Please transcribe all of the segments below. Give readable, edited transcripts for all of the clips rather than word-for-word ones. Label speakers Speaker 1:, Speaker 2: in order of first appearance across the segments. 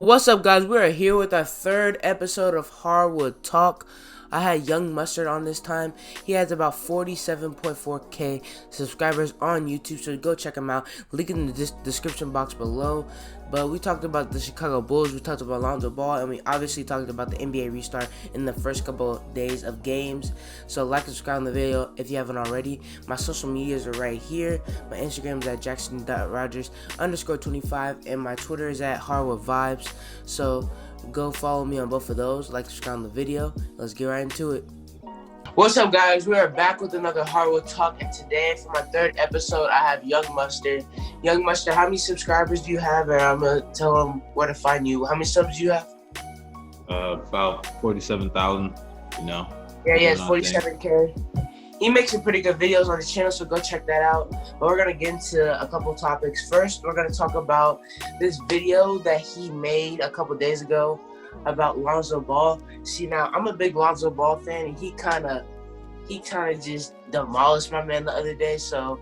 Speaker 1: What's up, guys? We are here with our third episode of Hardwood Talk. I had Young Mustard on this time. He has about 47.4k subscribers on YouTube, so go check him out. Link in the description box below. But we talked about the Chicago Bulls, we talked about Lonzo Ball, and we obviously talked about the NBA restart in the first couple of days of games. So like and subscribe on the video if you haven't already. My social medias are right here. My Instagram is at jackson.rogers_25, and my Twitter is at hardwoodvibes. So go follow me on both of those. Like, subscribe on the video. Let's get right into it. What's up, guys? We are back with another Hardwood Talk, and today for my third episode, I have Young Mustard. Young Mustard, how many subscribers do you have? And I'm gonna tell them where to find you. How many subs do you have?
Speaker 2: About 47,000. Yeah,
Speaker 1: he has 47k. He makes some pretty good videos on his channel, so go check that out. But we're gonna get into a couple topics. First, we're gonna talk about this video that he made a couple days ago about Lonzo Ball. See, now I'm a big Lonzo Ball fan, and he kind of just demolished my man the other day. So,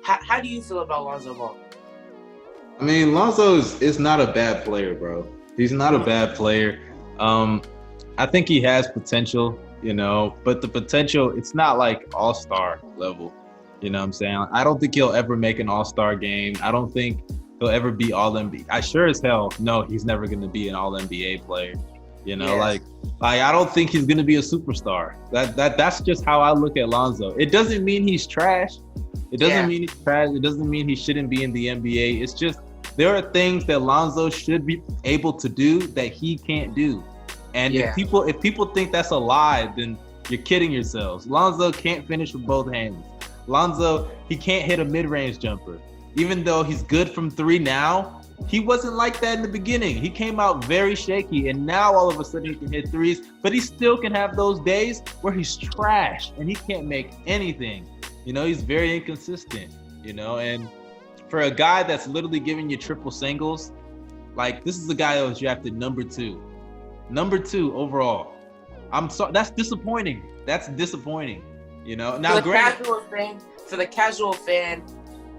Speaker 1: how do you feel about Lonzo Ball?
Speaker 2: I mean, Lonzo is not a bad player, bro. He's not a bad player. I think he has potential, but the potential, it's not like all-star level. You know what I'm saying? I don't think he'll ever make an all-star game. I don't think he'll ever be all-NBA. I sure as hell know he's never going to be an all-NBA player. Like I don't think he's going to be a superstar. That's just how I look at Lonzo. It doesn't mean he's trash. It doesn't mean he's trash. It doesn't mean he shouldn't be in the NBA. It's just there are things that Lonzo should be able to do that he can't do. And if people think that's a lie, then you're kidding yourselves. Lonzo can't finish with both hands. Lonzo, he can't hit a mid-range jumper. Even though he's good from three now, he wasn't like that in the beginning. He came out very shaky, and now all of a sudden he can hit threes, but he still can have those days where he's trash and he can't make anything. He's very inconsistent, and for a guy that's literally giving you triple singles, like this is the guy that was drafted number two overall. I'm sorry, that's disappointing. Now,
Speaker 1: For the casual fan,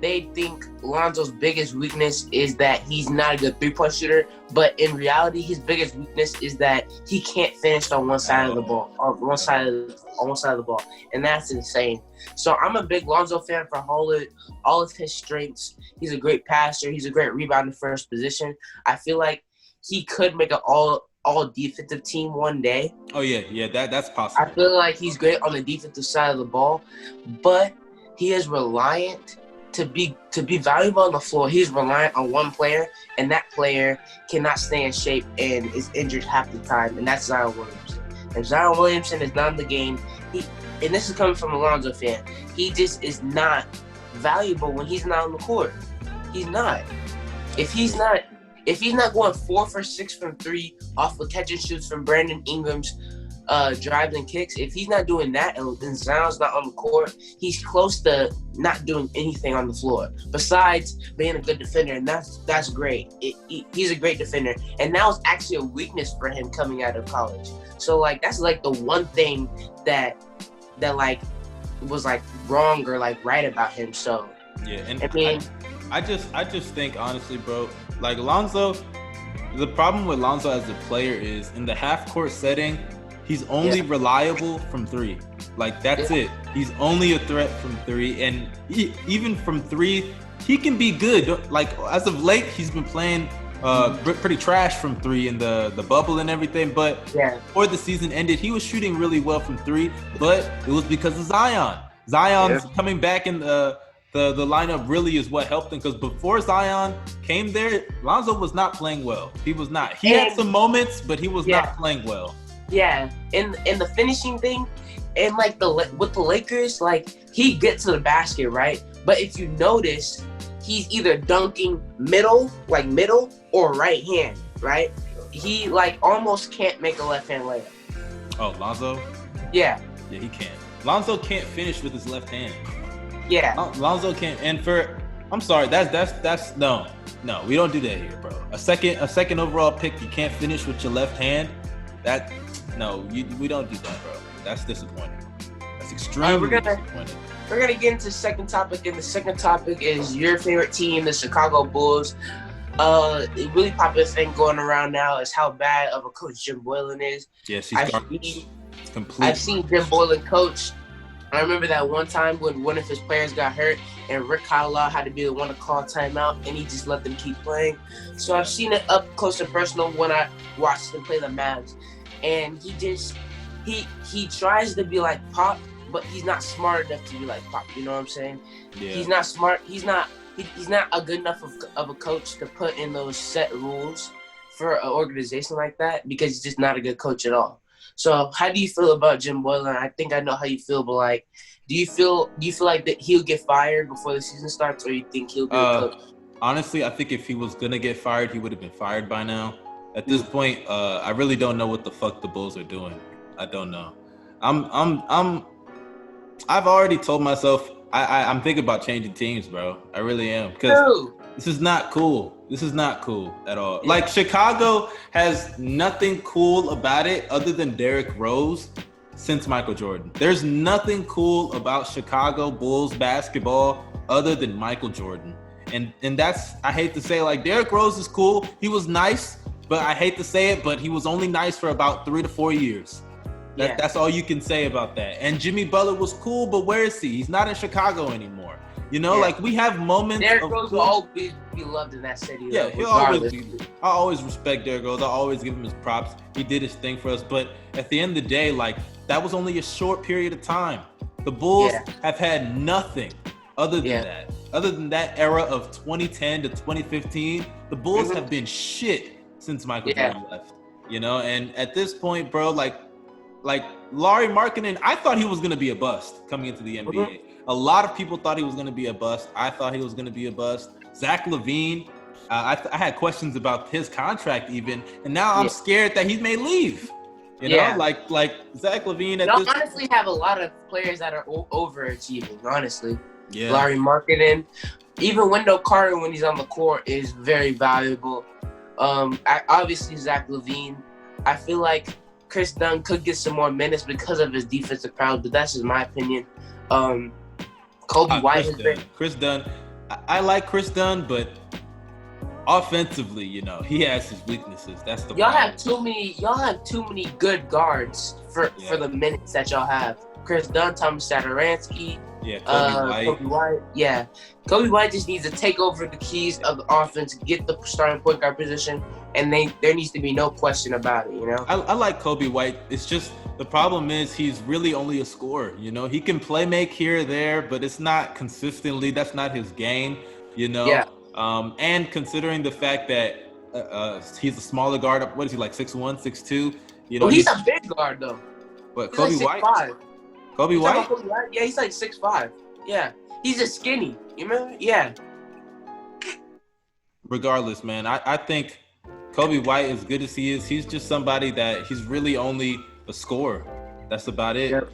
Speaker 1: they think Lonzo's biggest weakness is that he's not a good three-point shooter, but in reality, his biggest weakness is that he can't finish on one side of the ball, on one side of the ball, and that's insane. So I'm a big Lonzo fan for all of his strengths. He's a great passer. He's a great rebounder for his position. I feel like he could make an all defensive team one day.
Speaker 2: Oh yeah, that's possible.
Speaker 1: I feel like he's great on the defensive side of the ball, but he is reliant to be valuable on the floor. He's reliant on one player, and that player cannot stay in shape and is injured half the time, and that's Zion Williamson. If Zion Williamson is not in the game, and this is coming from a Lonzo fan, he just is not valuable when he's not on the court. He's not. If he's not going 4 for 6 from three off of catch and shoots from Brandon Ingram's drives and kicks, if he's not doing that and Zion's not on the court, he's close to not doing anything on the floor besides being a good defender, and that's great. He's a great defender, and now it's actually a weakness for him coming out of college. So like that's like the one thing that like was like wrong or like right about him. So
Speaker 2: yeah, and I just think honestly, bro, like Lonzo, the problem with Lonzo as a player is in the half-court setting, he's only reliable from three. Like, that's it. He's only a threat from three. And even from three, he can be good. Like, as of late, he's been playing pretty trash from three in the bubble and everything. But before the season ended, he was shooting really well from three. But it was because of Zion. Zion's coming back in the lineup really is what helped him, because before Zion came there, Lonzo was not playing well. He was not. He had some moments, but he was not playing well.
Speaker 1: Yeah, and the finishing thing, and like with the Lakers, like he gets to the basket, right? But if you notice, he's either dunking middle or right hand, right? He like almost can't make a left hand layup.
Speaker 2: Oh, Lonzo?
Speaker 1: Yeah,
Speaker 2: he can't. Lonzo can't finish with his left hand.
Speaker 1: Yeah,
Speaker 2: Lonzo can't. And I'm sorry, that's no, we don't do that here, bro. A second overall pick, you can't finish with your left hand. We don't do that, bro. That's disappointing. That's extremely disappointing.
Speaker 1: We're gonna get into the second topic, and the second topic is your favorite team, the Chicago Bulls. A really popular thing going around now is how bad of a coach Jim Boylan is.
Speaker 2: Yes, he's garbage.
Speaker 1: I've seen Jim Boylan coach. I remember that one time when one of his players got hurt and Rick Carlisle had to be the one to call timeout, and he just let them keep playing. So I've seen it up close and personal when I watched him play the Mavs. And he tries to be like Pop, but he's not smart enough to be like Pop. You know what I'm saying? Yeah. He's not smart. He's not a good enough of a coach to put in those set rules for an organization like that, because he's just not a good coach at all. So how do you feel about Jim Boylan? I think I know how you feel, but like, do you feel like that he'll get fired before the season starts, or you think he'll be a coach?
Speaker 2: Honestly, I think if he was gonna get fired, he would have been fired by now. At this point, I really don't know what the fuck the Bulls are doing. I don't know. I've already told myself I'm thinking about changing teams, bro. I really am, because this is not cool. This is not cool at all. Yeah. Like, Chicago has nothing cool about it other than Derrick Rose since Michael Jordan. There's nothing cool about Chicago Bulls basketball other than Michael Jordan. And that's, I hate to say, like, Derrick Rose is cool. He was nice, but I hate to say it, but he was only nice for about 3 to 4 years. That's all you can say about that. And Jimmy Butler was cool, but where is he? He's not in Chicago anymore. You know, like, we have moments.
Speaker 1: Derrick Rose will always be loved in that city.
Speaker 2: Yeah, he'll always be. I always respect Derrick Rose. I always give him his props. He did his thing for us. But at the end of the day, like, that was only a short period of time. The Bulls have had nothing other than that. Other than that era of 2010 to 2015, the Bulls have been shit since Michael Jordan left. You know, and at this point, bro, like Lauri Markkanen, I thought he was going to be a bust coming into the NBA. A lot of people thought he was going to be a bust. I thought he was going to be a bust. Zach LaVine, I had questions about his contract even, and now I'm scared that he may leave. You know, like Zach LaVine.
Speaker 1: Y'all honestly have a lot of players that are overachieving, honestly.
Speaker 2: Yeah.
Speaker 1: Lauri Markkanen, even Wendell Carter when he's on the court is very valuable. Obviously Zach LaVine. I feel like Chris Dunn could get some more minutes because of his defensive prowess, but that's just my opinion. Kobe White has been.
Speaker 2: Chris Dunn. I like Chris Dunn, but offensively, you know, he has his weaknesses. That's the
Speaker 1: y'all
Speaker 2: problem.
Speaker 1: Y'all have too many good guards for the minutes that y'all have. Chris Dunn, Thomas Satoransky.
Speaker 2: Yeah, Kobe
Speaker 1: White. Yeah, Kobe White just needs to take over the keys of the offense, get the starting point guard position, and there needs to be no question about it. You know,
Speaker 2: I like Kobe White. It's just the problem is he's really only a scorer. You know, he can play make here or there, but it's not consistently. That's not his game. You know.
Speaker 1: Yeah.
Speaker 2: And considering the fact that he's a smaller guard, what is he, like 6'1", 6'2"? You know,
Speaker 1: he's a big guard though.
Speaker 2: But
Speaker 1: he's
Speaker 2: Kobe
Speaker 1: like
Speaker 2: White. Kobe White?
Speaker 1: Yeah, he's like 6'5". Yeah, he's just skinny. You remember? Yeah.
Speaker 2: Regardless, man, I think Kobe White, as good as he is, he's just somebody that he's really only a scorer. That's about it. Yep.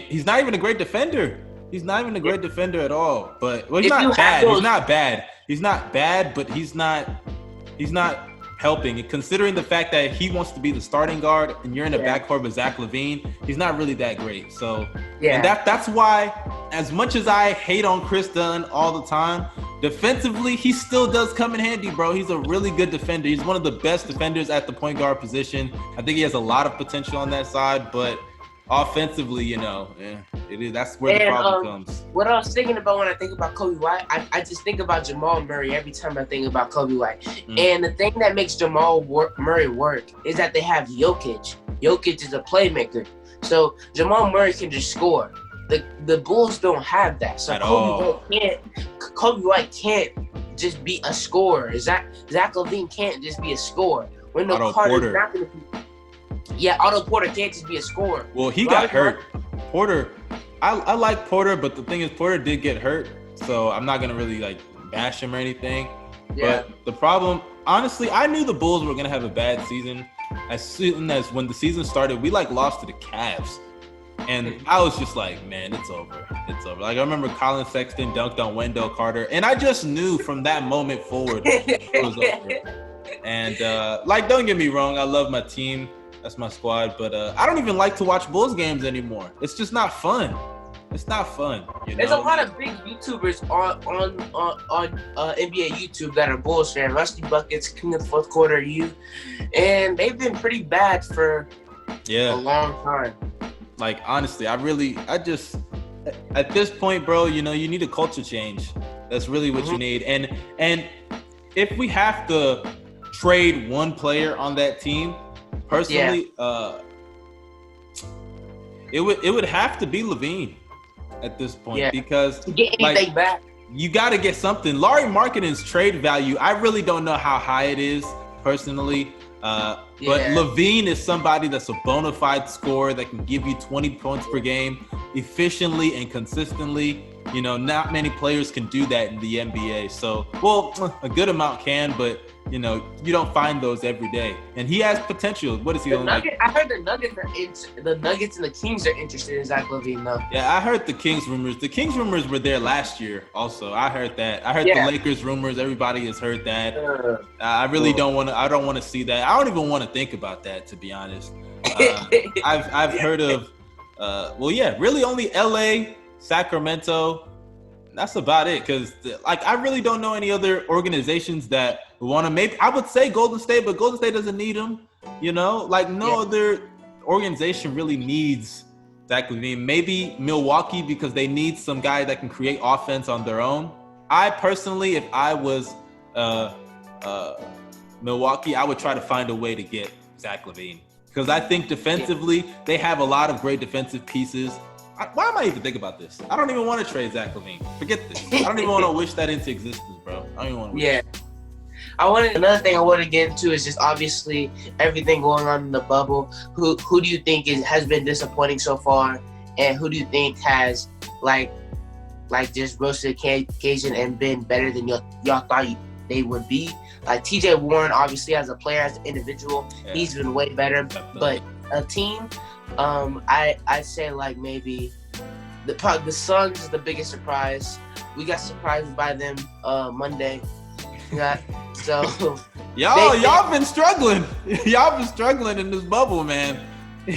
Speaker 2: He's not even a great defender. He's not even a great defender at all. But he's not bad. He's not bad. He's not bad, but he's not helping. And considering the fact that he wants to be the starting guard and you're in the backcourt with Zach LaVine, he's not really that great. So and that's why, as much as I hate on Chris Dunn all the time, defensively, he still does come in handy, bro. He's a really good defender. He's one of the best defenders at the point guard position. I think he has a lot of potential on that side, but offensively, you know, that's where the problem comes.
Speaker 1: What I was thinking about when I think about Kobe White, I just think about Jamal Murray every time I think about Kobe White. And the thing that makes Jamal Murray work is that they have Jokic. Jokic is a playmaker. So Jamal Murray can just score. The Bulls don't have that. So Kobe White can't just be a scorer. Zach LaVine can't just be a scorer.
Speaker 2: Otto Porter.
Speaker 1: Otto Porter can't just be a scorer.
Speaker 2: Well, he got hurt. Porter, I like Porter, but the thing is, Porter did get hurt, so I'm not gonna really like bash him or anything. Yeah. But the problem, honestly, I knew the Bulls were gonna have a bad season as soon as when the season started. We lost to the Cavs, and I was just like, man, it's over. It's over. Like, I remember Colin Sexton dunked on Wendell Carter, and I just knew from that moment forward it was over. And don't get me wrong, I love my team. That's my squad, but I don't even like to watch Bulls games anymore. It's just not fun. It's not fun.
Speaker 1: There's a lot of big YouTubers on NBA YouTube that are Bulls fans. Rusty Buckets, King of the Fourth Quarter, and they've been pretty bad for a long time.
Speaker 2: Like, honestly, I just at this point, bro, you need a culture change. That's really what you need. And if we have to trade one player on that team, personally, it would have to be Levine at this point because
Speaker 1: to get anything back,
Speaker 2: you got to get something. Lauri Markkanen's trade value, I really don't know how high it is personally. But Levine is somebody that's a bona fide scorer that can give you 20 points per game efficiently and consistently. Not many players can do that in the NBA. So, a good amount can, but you don't find those every day. And he has potential. What is he doing?
Speaker 1: I heard the Nuggets and the Kings are interested in Zach LaVine, though.
Speaker 2: Yeah, I heard the Kings rumors. The Kings rumors were there last year also. I heard that. I heard the Lakers rumors. Everybody has heard that. I really don't want to. I don't want to see that. I don't even want to think about that, to be honest. I've heard of. Really only LA, Sacramento. That's about it. Because I really don't know any other organizations that want to. Maybe I would say Golden State, but Golden State doesn't need them. No other organization really needs Zach LaVine. Maybe Milwaukee, because they need some guy that can create offense on their own. I personally, if I was Milwaukee, I would try to find a way to get Zach LaVine. Because I think defensively, they have a lot of great defensive pieces. Why am I even thinking about this? I don't even want to trade Zach LaVine. Forget this. I don't even want to wish that into existence, bro. I don't even want to wish
Speaker 1: Another thing I want to get into is just obviously everything going on in the bubble. Who do you think has been disappointing so far? And who do you think has like just roasted the occasion and been better than y'all thought they would be? Like TJ Warren, obviously as a player, as an individual, he's been way better. But a team, I'd say like maybe the Suns is the biggest surprise. We got surprised by them Monday.
Speaker 2: Y'all been struggling. Y'all been struggling in this bubble, man.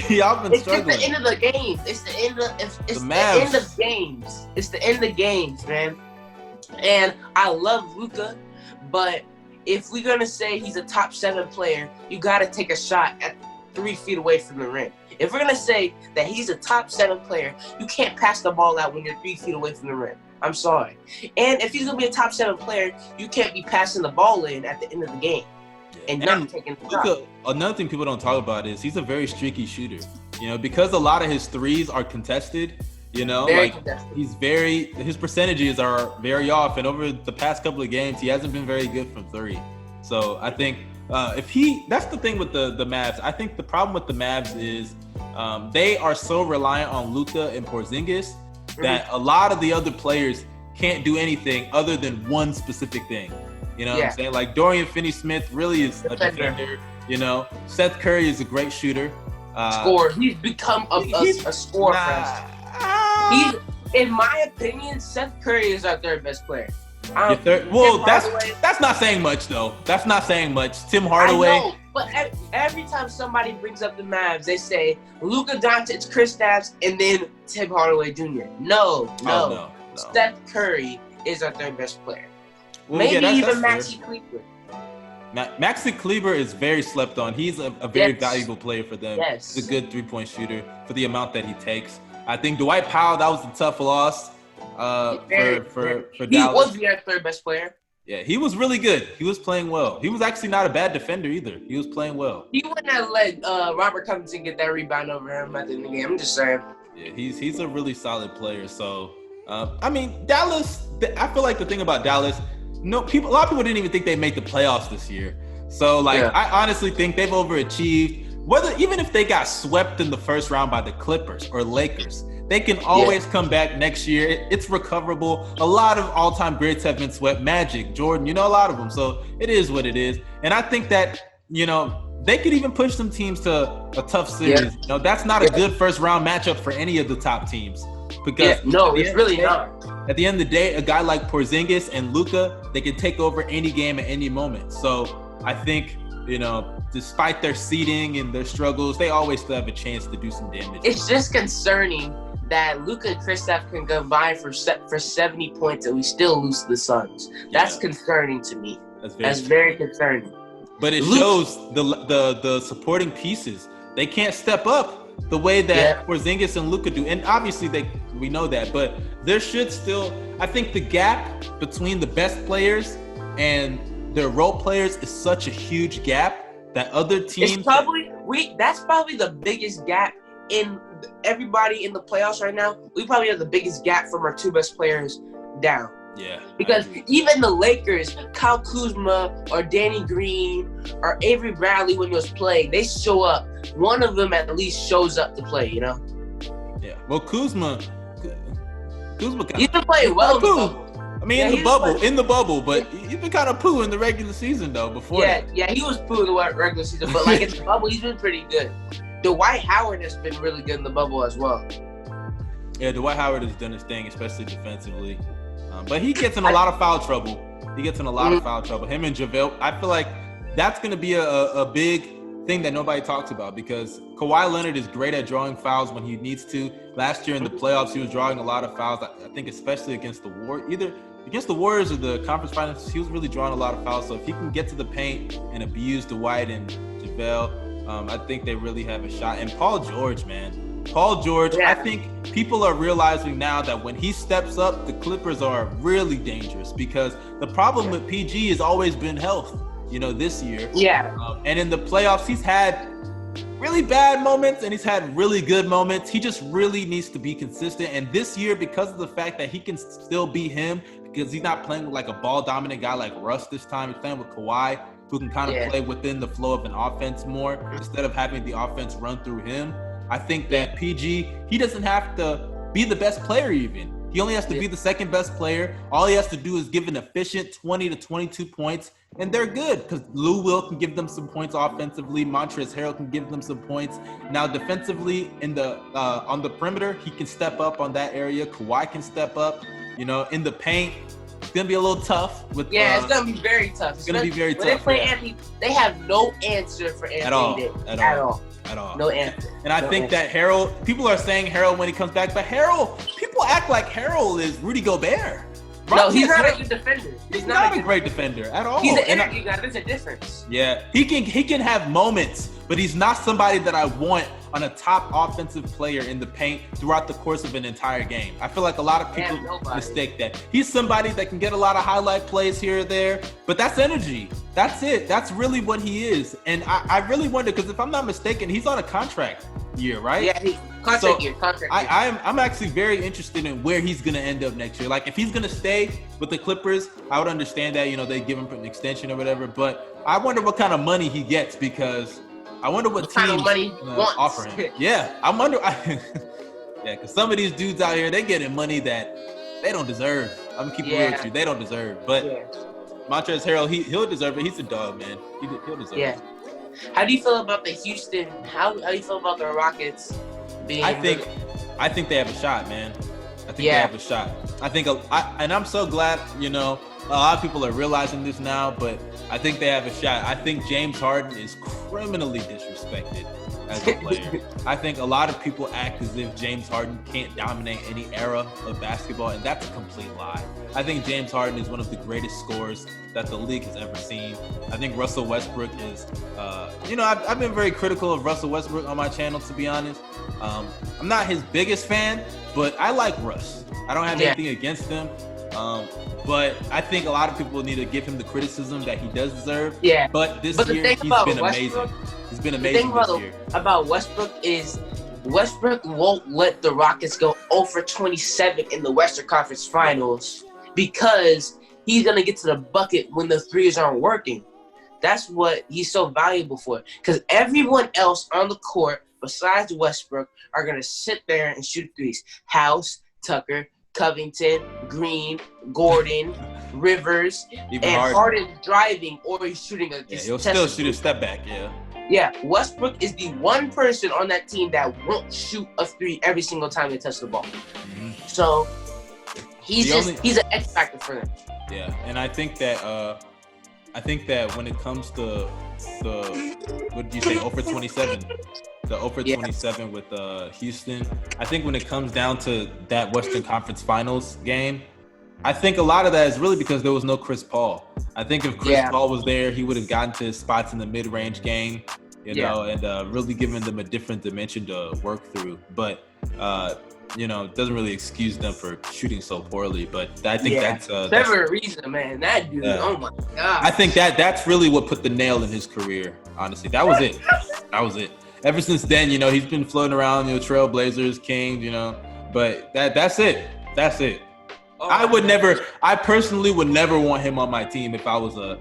Speaker 2: Y'all been struggling.
Speaker 1: It's the end of the game. It's the end of games. It's the end of games, man. And I love Luka, but if we're gonna say he's a top 7 player, you gotta take a shot at 3 feet away from the rim. If we're gonna say that he's a top 7 player, you can't pass the ball out when you're 3 feet away from the rim. I'm sorry. And if he's gonna be a top 7 player, you can't be passing the ball in at the end of the game and not taking the shot.
Speaker 2: Another thing people don't talk about is he's a very streaky shooter. Because a lot of his threes are contested. Contested. His percentages are very off, and over the past couple of games, he hasn't been very good from 3. So I think that's the thing with the Mavs. I think the problem with the Mavs is they are so reliant on Luka and Porzingis that a lot of the other players can't do anything other than one specific thing. What I'm saying? Like Dorian Finney-Smith really is a defender. Seth Curry is a great shooter.
Speaker 1: Scorer. He's become a scorer. In my opinion, Seth Curry is our 3rd best player.
Speaker 2: That's not saying much though. That's not saying much. Tim Hardaway.
Speaker 1: I know, but every time somebody brings up the Mavs, they say Luka Doncic, Kristaps, and then Tim Hardaway Jr. No. Seth Curry is our 3rd best player. Maybe even Maxi Kleber.
Speaker 2: Maxi Kleber is very slept on. He's a very valuable player for them.
Speaker 1: Yes.
Speaker 2: He's a good 3-point shooter for the amount that he takes. I think Dwight Powell, that was a tough loss for Dallas.
Speaker 1: He was their 3rd best player.
Speaker 2: Yeah, he was really good. He was playing well. He was actually not a bad defender either. He was playing well.
Speaker 1: He wouldn't have let Robert Covington get that rebound over him at the end of the game. I'm just saying.
Speaker 2: Yeah, he's a really solid player. So, Dallas, I feel like the thing about Dallas, a lot of people didn't even think they'd make the playoffs this year. So, I honestly think they've overachieved. Even if they got swept in the first round by the Clippers or Lakers, they can always come back next year. It's recoverable. A lot of all-time greats have been swept. Magic, Jordan, a lot of them. So it is what it is. And I think that, they could even push some teams to a tough series. That's not a good first-round matchup for any of the top teams. Because
Speaker 1: it's really not.
Speaker 2: At the end of the day, a guy like Porzingis and Luka, they can take over any game at any moment. So I think, despite their seeding and their struggles, they always still have a chance to do some damage.
Speaker 1: It's just concerning that Luka and Kristaps can combine for 70 points and we still lose to the Suns. That's concerning to me. That's very concerning.
Speaker 2: But it shows the supporting pieces. They can't step up the way that Porzingis and Luka do. And obviously we know that, but there should still, I think the gap between the best players and their role players is such a huge gap that other teams.
Speaker 1: It's probably that's probably the biggest gap in everybody in the playoffs right now. We probably have the biggest gap from our two best players down.
Speaker 2: Yeah.
Speaker 1: Because even the Lakers, Kyle Kuzma or Danny Green or Avery Bradley, when he was playing, they show up. One of them at least shows up to play, you know?
Speaker 2: Yeah. Well, Kuzma
Speaker 1: he's been playing well in the bubble.
Speaker 2: I mean, in the bubble, but he's been kind of poo in the regular season, though, before that.
Speaker 1: Yeah, he was poo in the regular season, but like in the bubble, he's been pretty good. Dwight Howard has been really good in the bubble as well.
Speaker 2: Yeah, Dwight Howard has done his thing, especially defensively. But he gets in a lot of foul trouble. Him and JaVale, I feel like that's going to be a big thing that nobody talks about because Kawhi Leonard is great at drawing fouls when he needs to. Last year in the playoffs, he was drawing a lot of fouls. I think especially against the Warriors, either against the Warriors or the conference finals, he was really drawing a lot of fouls. So if he can get to the paint and abuse Dwight and JaVale, I think they really have a shot. And Paul George, I think people are realizing now that when he steps up, the Clippers are really dangerous because the problem with PG has always been health, this year.
Speaker 1: Yeah.
Speaker 2: And in the playoffs, he's had really bad moments and he's had really good moments. He just really needs to be consistent. And this year, because of the fact that he can still be him, because he's not playing with like a ball-dominant guy like Russ this time, he's playing with Kawhi, who can kind of play within the flow of an offense more instead of having the offense run through him. I think that PG, he doesn't have to be the best player even. He only has to be the second best player. All he has to do is give an efficient 20 to 22 points, and they're good because Lou Will can give them some points offensively. Montrezl Harrell can give them some points. Now defensively, in the on the perimeter, he can step up on that area. Kawhi can step up. In the paint, it's gonna be a little tough. It's
Speaker 1: gonna be very tough.
Speaker 2: It's gonna be very tough.
Speaker 1: When they play Anthony, they have no answer for Anthony at all. No answer.
Speaker 2: And I think that Harrell, people are saying Harrell when he comes back, but people act like Harrell is Rudy Gobert.
Speaker 1: No, he's not a good defender.
Speaker 2: He's not a great defender at all.
Speaker 1: He's an energy guy. There's a difference.
Speaker 2: Yeah, he can have moments, but he's not somebody that I want on a top offensive player in the paint throughout the course of an entire game. I feel like a lot of people mistake that. He's somebody that can get a lot of highlight plays here or there, but that's energy. That's it. That's really what he is. And I really wonder, because if I'm not mistaken, he's on a contract year, right?
Speaker 1: Yeah, contract year.
Speaker 2: I'm actually very interested in where he's going to end up next year. Like, if he's going to stay with the Clippers, I would understand that, they give him an extension or whatever. But I wonder what kind of money he gets, because I wonder what teams
Speaker 1: kind of money
Speaker 2: offer him. Yeah, I wonder. Because some of these dudes out here, they getting money that they don't deserve. I'm going to keep it real with you. They don't deserve. But Montrezl Harrell, he'll deserve it. He's a dog, man. He'll deserve it.
Speaker 1: How do you feel about the Houston? How do you feel about the Rockets being?
Speaker 2: I think they have a shot, man. I think they have a shot. And I'm so glad, a lot of people are realizing this now, but I think they have a shot. I think James Harden is criminally disrespected as a player. I think a lot of people act as if James Harden can't dominate any era of basketball, and that's a complete lie. I think James Harden is one of the greatest scorers that the league has ever seen. I think Russell Westbrook is, I've been very critical of Russell Westbrook on my channel, to be honest. I'm not his biggest fan, but I like Russ. I don't have anything against him. But I think a lot of people need to give him the criticism that he does deserve. Yeah. But this year, he's been amazing. He's been amazing this year.
Speaker 1: About Westbrook is Westbrook won't let the Rockets go 0 for 27 in the Western Conference Finals because he's going to get to the bucket when the threes aren't working. That's what he's so valuable for. Because everyone else on the court besides Westbrook are going to sit there and shoot threes. House, Tucker, Covington, Green, Gordon, Rivers, and Harden driving, or he's shooting a
Speaker 2: he'll still shoot a step back,
Speaker 1: Yeah, Westbrook is the one person on that team that won't shoot a three every single time they touch the ball. Mm-hmm. So he's an X factor for them.
Speaker 2: Yeah, and I think that when it comes to the what did you say, 0 for 27, the 0 for
Speaker 1: Yeah.
Speaker 2: 27 with Houston. I think when it comes down to that Western Conference Finals game, I think a lot of that is really because there was no Chris Paul. I think if Chris Paul was there, he would have gotten to his spots in the mid-range game, you know, and really given them a different dimension to work through. But, you know, it doesn't really excuse them for shooting so poorly. But I think that's
Speaker 1: Trevor Ariza, man, that dude, oh my God.
Speaker 2: I think that's really what put the nail in his career, honestly. That was it. That was it. Ever since then, you know, he's been floating around, you know, Trailblazers, Kings, you know, but that's it. That's it. I personally would never want him on my team if I was a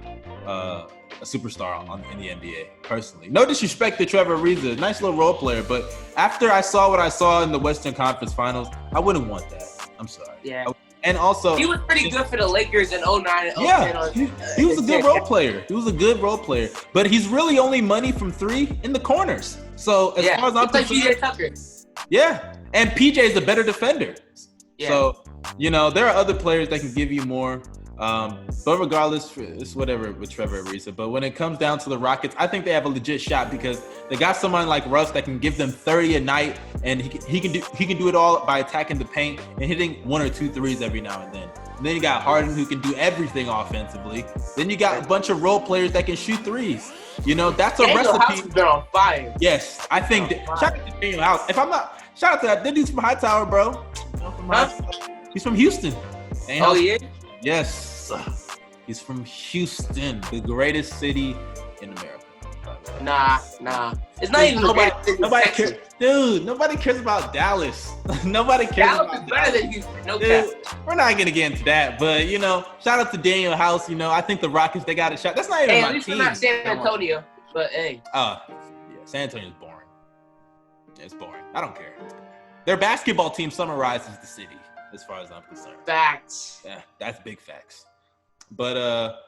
Speaker 2: superstar in the NBA, personally. No disrespect to Trevor Ariza, nice little role player, but after I saw what I saw in the Western Conference Finals, I wouldn't want that. I'm sorry.
Speaker 1: Yeah.
Speaker 2: And also,
Speaker 1: he was pretty good for the Lakers in 09 and 010.
Speaker 2: Yeah, he was a good role player. He was a good role player, but he's really only money from 3 in the corners. So as far as I'm concerned,
Speaker 1: PJ Tucker.
Speaker 2: Yeah, and PJ is a better defender.
Speaker 1: Yeah.
Speaker 2: So, you know, there are other players that can give you more. But regardless, it's whatever with Trevor Ariza. But when it comes down to the Rockets, I think they have a legit shot because they got someone like Russ that can give them 30 a night, and he can do it all by attacking the paint and hitting 1 or 2 threes every now and then. And then you got Harden who can do everything offensively. Then you got a bunch of role players that can shoot threes. You know, that's a
Speaker 1: Daniel
Speaker 2: recipe.
Speaker 1: House has been on fire.
Speaker 2: Yes, I think shout out to Daniel House. Shout out to that dude's from Hightower, bro. He's from Houston.
Speaker 1: Oh yeah.
Speaker 2: Yes, he's from Houston, the greatest city in America.
Speaker 1: Nah. It's not even
Speaker 2: nobody cares. Dude, nobody cares about Dallas. Nobody cares
Speaker 1: Dallas
Speaker 2: about
Speaker 1: is better
Speaker 2: Dallas.
Speaker 1: than Houston. No
Speaker 2: Dude,
Speaker 1: cap.
Speaker 2: we're not gonna get into that, but you know, shout out to Daniel House. You know, I think the Rockets, they got a shot. That's not even
Speaker 1: Hey,
Speaker 2: my
Speaker 1: at least
Speaker 2: team.
Speaker 1: we're not San Antonio. But hey.
Speaker 2: Yeah, San Antonio's boring. It's boring. I don't care. Their basketball team summarizes the city, as far as I'm concerned.
Speaker 1: Facts.
Speaker 2: Yeah, that's big facts. But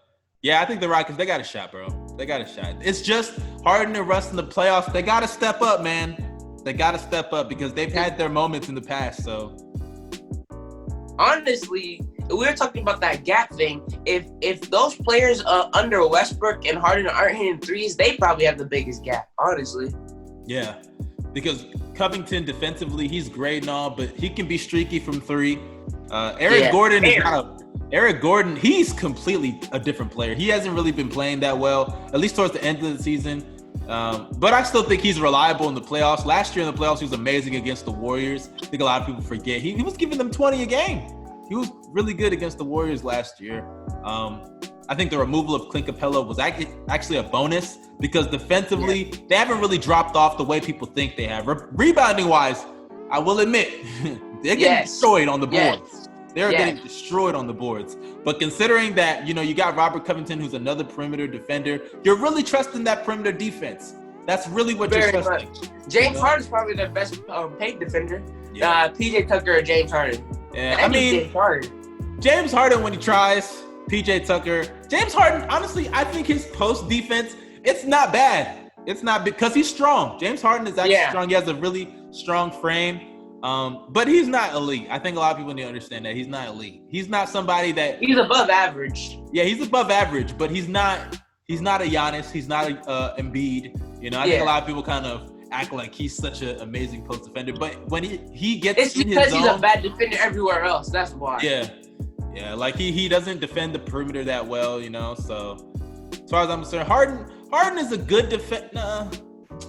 Speaker 2: yeah, I think the Rockets, they got a shot, bro. They got a shot. It's just Harden and Russ in the playoffs. They got to step up, man. They got to step up because they've had their moments in the past. So
Speaker 1: honestly, we were talking about that gap thing. If those players under Westbrook and Harden aren't hitting threes, they probably have the biggest gap, honestly.
Speaker 2: Yeah, because Covington defensively, he's great and all, but he can be streaky from 3. Eric Gordon, he's completely a different player. He hasn't really been playing that well, at least towards the end of the season. But I still think he's reliable in the playoffs. Last year in the playoffs, he was amazing against the Warriors. I think a lot of people forget. He was giving them 20 a game. He was really good against the Warriors last year. I think the removal of Clint Capella was actually a bonus because defensively, they haven't really dropped off the way people think they have. Rebounding-wise, I will admit, they're getting destroyed on the boards. They're getting destroyed on the boards. But considering that, you know, you got Robert Covington, who's another perimeter defender, you're really trusting that perimeter defense. That's really what you're trusting.
Speaker 1: James Harden's probably their best paint defender. PJ Tucker or James Harden.
Speaker 2: Yeah, I mean, James Harden when he tries, PJ Tucker. James Harden, honestly, I think his post defense, it's not bad. It's not because he's strong. James Harden is actually strong. He has a really strong frame. But he's not elite. I think a lot of people need to understand that he's not elite. He's not somebody that
Speaker 1: he's above average.
Speaker 2: Yeah, he's above average, but he's not a Giannis. He's not a Embiid. You know, I think a lot of people kind of act like he's such an amazing post defender, but when he gets
Speaker 1: it's
Speaker 2: in
Speaker 1: because
Speaker 2: his
Speaker 1: he's
Speaker 2: zone,
Speaker 1: a bad defender everywhere else. That's why.
Speaker 2: Yeah, like he doesn't defend the perimeter that well, you know. So as far as I'm concerned, Harden is a good defender.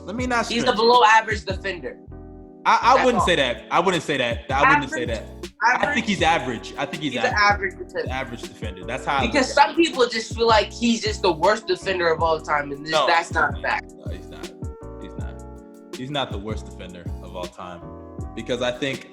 Speaker 2: Let me not.
Speaker 1: He's a below average defender.
Speaker 2: I wouldn't say that. I wouldn't say that. I think he's average. I think he's
Speaker 1: an average defender.
Speaker 2: Average defender. That's how.
Speaker 1: Because some people just feel like he's just the worst defender of all time, and that's not a fact.
Speaker 2: No, he's not. He's not the worst defender of all time. Because I think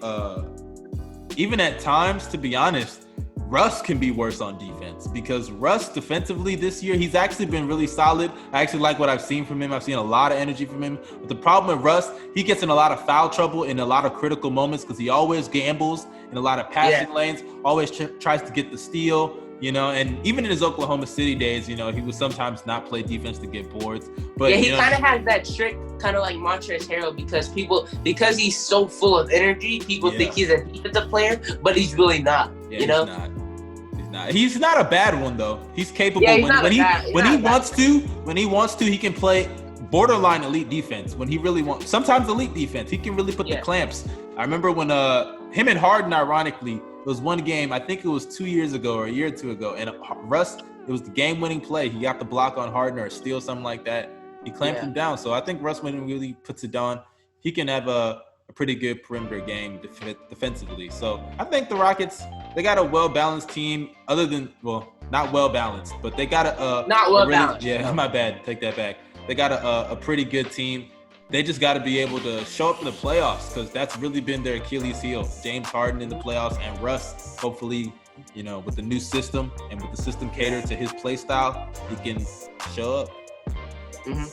Speaker 2: even at times, to be honest, Russ can be worse on defense because Russ defensively this year, he's actually been really solid. I actually like what I've seen from him. I've seen a lot of energy from him. But the problem with Russ, he gets in a lot of foul trouble in a lot of critical moments because he always gambles in a lot of passing lanes, always tries to get the steal, you know, and even in his Oklahoma City days, you know, he would sometimes not play defense to get boards. But
Speaker 1: he kind of has that trick, kind of like Montrezl Harrell, because he's so full of energy, people think he's a defensive player, but he's really not, you know?
Speaker 2: He's not a bad one though. He's capable when he wants to, he can play
Speaker 3: borderline elite defense when he really wants. Sometimes elite defense. He can really put the clamps. I remember when him and Harden, ironically, it was one game. I think it was 2 years ago or a year or two ago, and Russ. It was the game-winning play. He got the block on Harden or a steal, something like that. He clamped him down. So I think Russ, when he really puts it on, he can have a pretty good perimeter game defensively. So I think the Rockets, they got a well-balanced team. Other than, well, not well-balanced, but they got
Speaker 1: not well-balanced.
Speaker 3: Yeah, my bad. Take that back. They got a pretty good team. They just got to be able to show up in the playoffs because that's really been their Achilles heel. James Harden in the playoffs and Russ, hopefully, you know, with the new system and with the system catered to his play style, he can show up.
Speaker 1: Mm-hmm.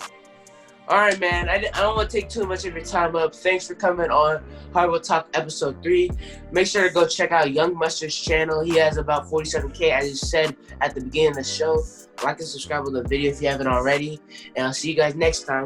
Speaker 1: All right, man. I don't want to take too much of your time up. Thanks for coming on Hardwood Talk Episode 3. Make sure to go check out Young Mustard's channel. He has about 47K, as you said at the beginning of the show. Like and subscribe to the video if you haven't already. And I'll see you guys next time.